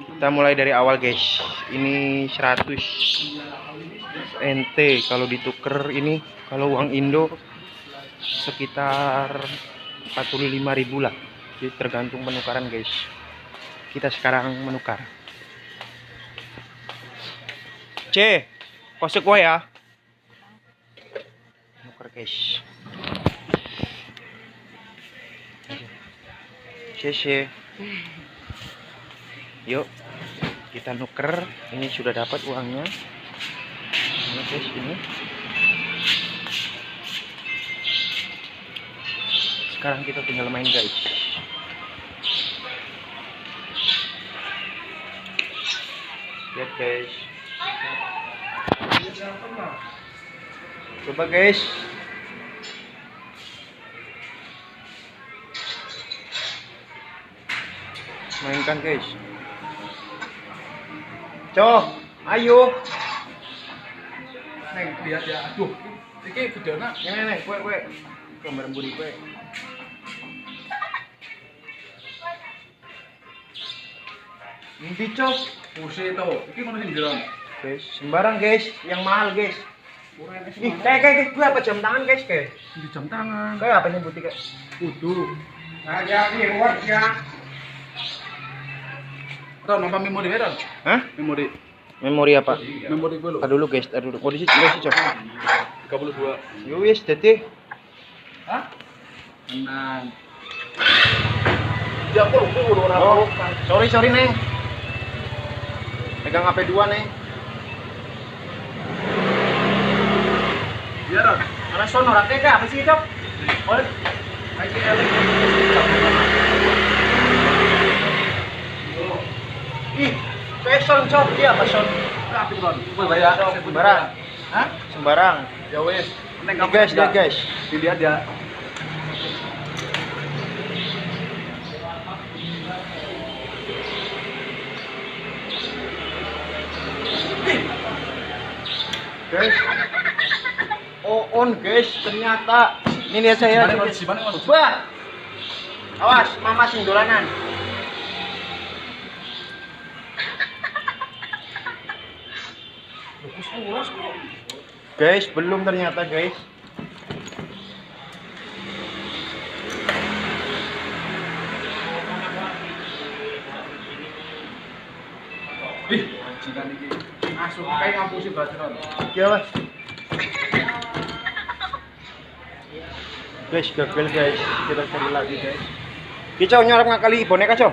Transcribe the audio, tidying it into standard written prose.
Kita mulai dari awal guys. Ini 100 NT kalau dituker ini, kalau uang Indo sekitar 45.000 lah. Jadi tergantung penukaran guys. Kita sekarang menukar. C, kosek gua ya. Nuker guys. C. Yuk, kita nuker. Ini sudah dapat uangnya. Ini guys, ini. Sekarang kita tinggal main guys. Lihat guys. Coba guys. Mainkan guys. Cok, ayo. Neng, lihat ya. Aduh, ini videonya. Neng, kue. Gambar budi kue. Mimpi cok. Pusing tau. Ini mana sih jalan? Guys, sembarang guys, yang mahal guys. Ih, kayak gue apa jam tangan guys kayak? Di jam tangan. Kayak apa nyebutnya kayak? Kudu. Ada reward ya. Tahu nampak memori kan? Hah? Memori. Memori apa? Memori gue lo. Tar dulu guys, tar dulu. Oh, di situ guys, cok. 32. Yo wis, dadi. Hah? Tenang. Ya aku lupa udah Oh, sorry neng. Pegang HP 2 neng. Iya dong. Mana sono rate kayak apa sih cok? Oh, IPL. ih, fashion cok dia fashion. Tapi bro, gue bayar. Sembarang. Hah? Sembarang. Ya wes. Neng Nih, guys, lihat guys. Dilihat ya. Guys. Oh, on guys, ternyata. Ini lihat saya. Wah. Awas, mama sing dolanan. Guys, belum ternyata guys. Ih, majikan iki. Asuh kayak ngapusi baterai. Ya mas. Guys, gagal guys. Kita cari lagi guys. Kicau nyarap ngakali boneka cok.